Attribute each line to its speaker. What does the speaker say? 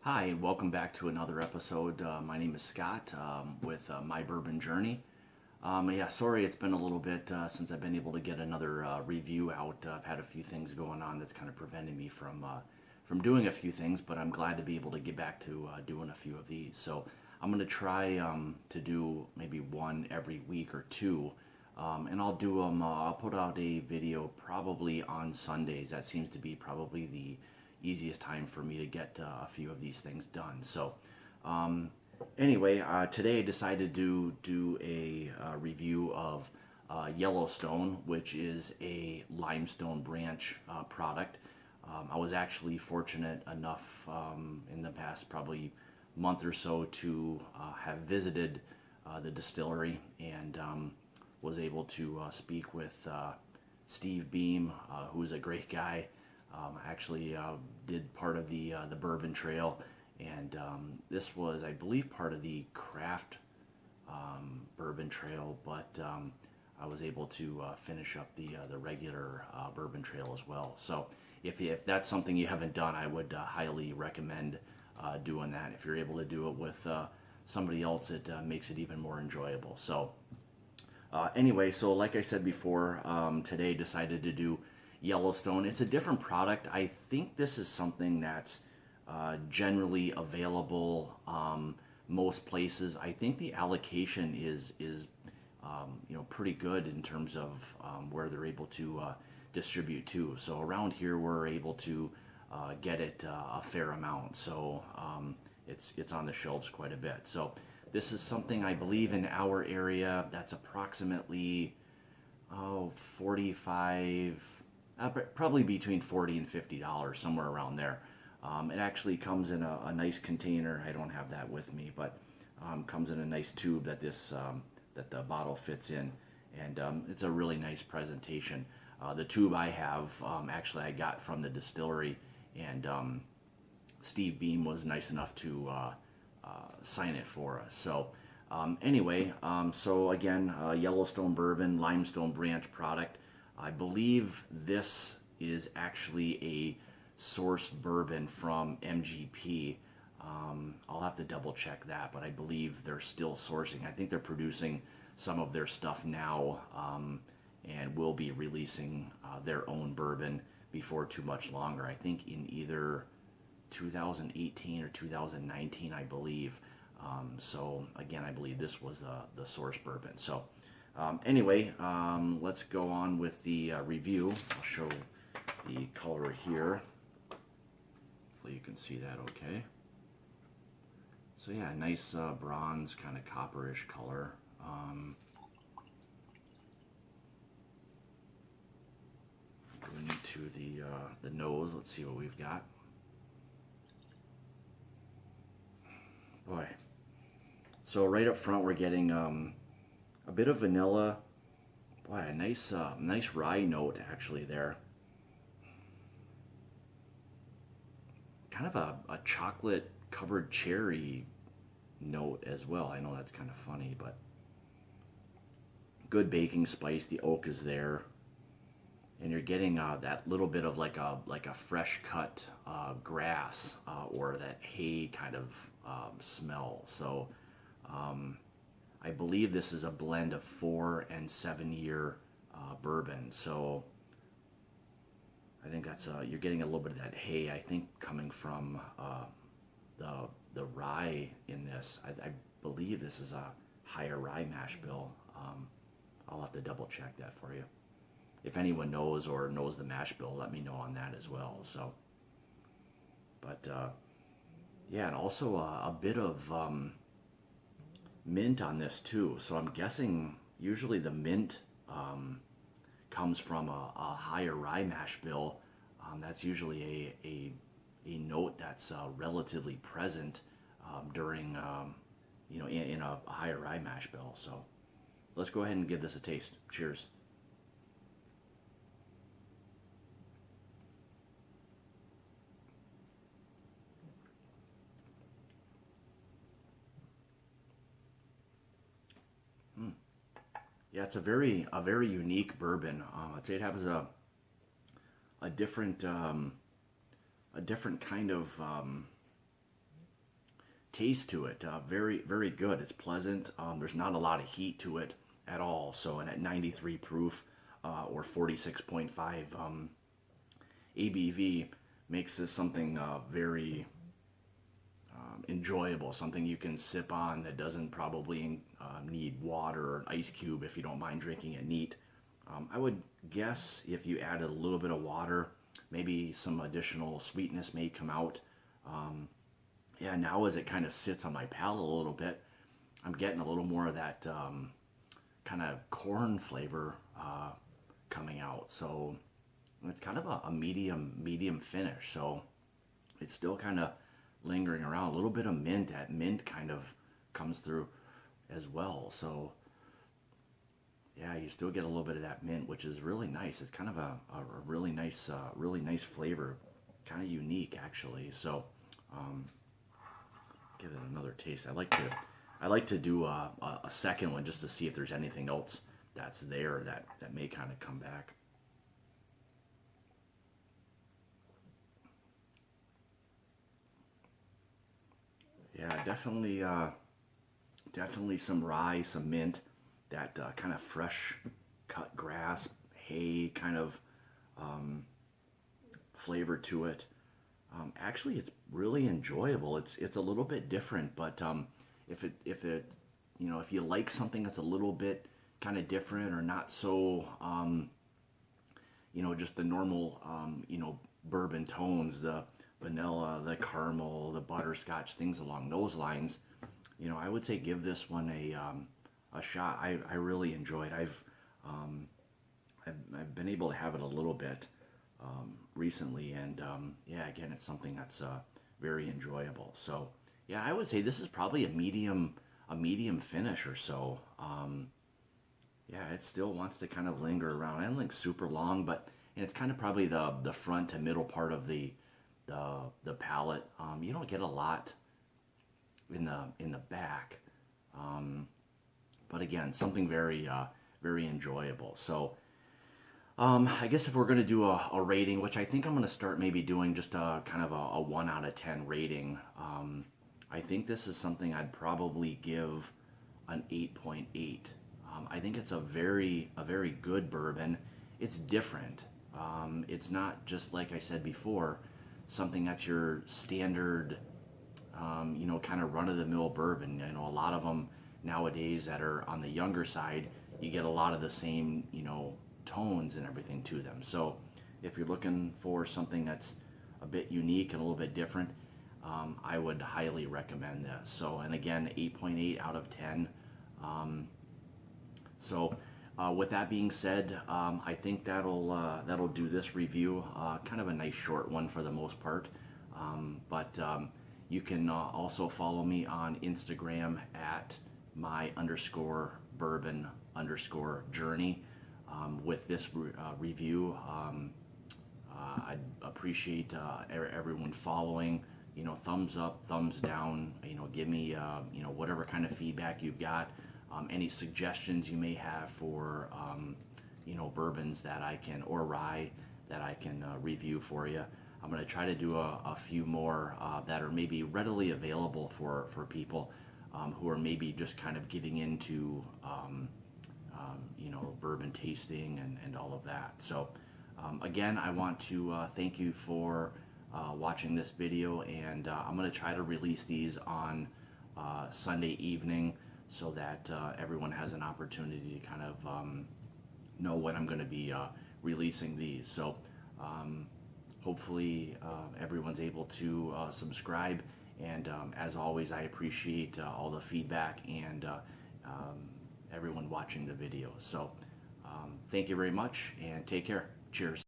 Speaker 1: Hi, and welcome back to another episode. My name is Scott with My Bourbon Journey. Yeah, sorry it's been a little bit since I've been able to get another review out. I've had a few things going on that's kind of preventing me from doing a few things, but I'm glad to be able to get back to doing a few of these. So I'm going to try to do maybe one every week or two, and I'll do them. I'll put out a video probably on Sundays. That seems to be probably the easiest time for me to get a few of these things done. So anyway, today I decided to do a review of Yellowstone, which is a Limestone Branch product. I was actually fortunate enough in the past probably month or so to have visited the distillery and was able to speak with Steve Beam, who's a great guy. Actually did part of the Bourbon Trail, and this was, I believe, part of the craft Bourbon Trail, but I was able to finish up the regular Bourbon Trail as well. So if that's something you haven't done, I would highly recommend doing that. If you're able to do it with somebody else, it makes it even more enjoyable. So anyway, so like I said before, today decided to do Yellowstone. It's a different product. I think this is something that's generally available most places. I think the allocation is pretty good in terms of where they're able to distribute to. So around here we're able to get it a fair amount. So it's on the shelves quite a bit. So this is something I believe in our area that's approximately 45. Probably between $40 and $50, somewhere around there. It actually comes in a nice container. I don't have that with me, but comes in a nice tube that that the bottle fits in, and it's a really nice presentation. The tube I have, actually I got from the distillery, and Steve Beam was nice enough to sign it for us. So anyway, so again, Yellowstone Bourbon, Limestone Branch product. I believe this is actually a sourced bourbon from MGP. I'll have to double check that, but I believe they're still sourcing. I think they're producing some of their stuff now and will be releasing their own bourbon before too much longer. I think in either 2018 or 2019, I believe. So again, I believe this was the source bourbon. So anyway, let's go on with the review. I'll show the color here. Hopefully you can see that okay. So yeah, nice bronze, kind of copperish color. Going into the nose, let's see what we've got. Boy. So right up front we're getting a bit of vanilla. Boy, a nice rye note actually there. Kind of a chocolate covered cherry note as well. I know that's kind of funny, but good baking spice. The oak is there, and you're getting that little bit of like a fresh cut grass or that hay kind of smell. So I believe this is a blend of 4 and 7 year bourbon. So I think that's you're getting a little bit of that hay. I think coming from the rye in this. I believe this is a higher rye mash bill. I'll have to double check that for you. If anyone knows or knows the mash bill, let me know on that as well. So, but yeah, and also a bit of mint on this too. So I'm guessing usually the mint comes from a higher rye mash bill. That's usually a note that's relatively present during in a higher rye mash bill. So let's go ahead and give this a taste. Cheers. Yeah, it's a very unique bourbon. I'd say it has a different kind of taste to it. Very, very good. It's pleasant. There's not a lot of heat to it at all. So, and at 93 proof or 46.5 ABV makes this something very enjoyable, something you can sip on that doesn't probably need water or an ice cube if you don't mind drinking it neat. I would guess if you added a little bit of water, maybe some additional sweetness may come out. Yeah, now as it kind of sits on my palate a little bit, I'm getting a little more of that kind of corn flavor coming out. So it's kind of a medium finish. So it's still kind of lingering around. A little bit of mint. That mint kind of comes through as well. So yeah, you still get a little bit of that mint, which is really nice. It's kind of a really nice flavor, kind of unique actually. So give it another taste. I like to do a second one just to see if there's anything else that's there that may kind of come back. Yeah, definitely some rye, some mint, that kind of fresh cut grass, hay kind of flavor to it. Actually, it's really enjoyable. It's a little bit different, but if you like something that's a little bit kind of different or not so just the normal bourbon tones, the vanilla, the caramel, the butterscotch, things along those lines, I would say give this one a shot. I really enjoyed. I've been able to have it a little bit recently, and yeah, again, it's something that's very enjoyable. So yeah, I would say this is probably a medium finish or so. Yeah, it still wants to kind of linger around. I don't think super long, and it's kind of probably the front to middle part of the palate. You don't get a lot in the back, but again, something very enjoyable. So I guess if we're going to do a rating, which I think I'm going to start maybe doing just a kind of a 1 out of 10 rating, I think this is something I'd probably give an 8.8. I think it's a very good bourbon. It's different. It's not just, like I said before, something that's your standard, kind of run-of-the-mill bourbon. A lot of them nowadays that are on the younger side, you get a lot of the same, tones and everything to them. So if you're looking for something that's a bit unique and a little bit different, I would highly recommend this. So, and again, 8.8 out of 10. With that being said, I think that'll do this review. Kind of a nice short one for the most part. But you can also follow me on Instagram at my_bourbon_journey. With this review, I'd appreciate everyone following. Thumbs up, thumbs down. Give me whatever kind of feedback you've got. Any suggestions you may have for bourbons that I can, or rye that I can review for you. I'm going to try to do a few more that are maybe readily available for people who are maybe just kind of getting into bourbon tasting and all of that. So again, I want to thank you for watching this video, and I'm going to try to release these on Sunday evening so that everyone has an opportunity to kind of know when I'm going to be releasing these. So hopefully everyone's able to subscribe, and as always, I appreciate all the feedback and everyone watching the video. So thank you very much, and take care. Cheers.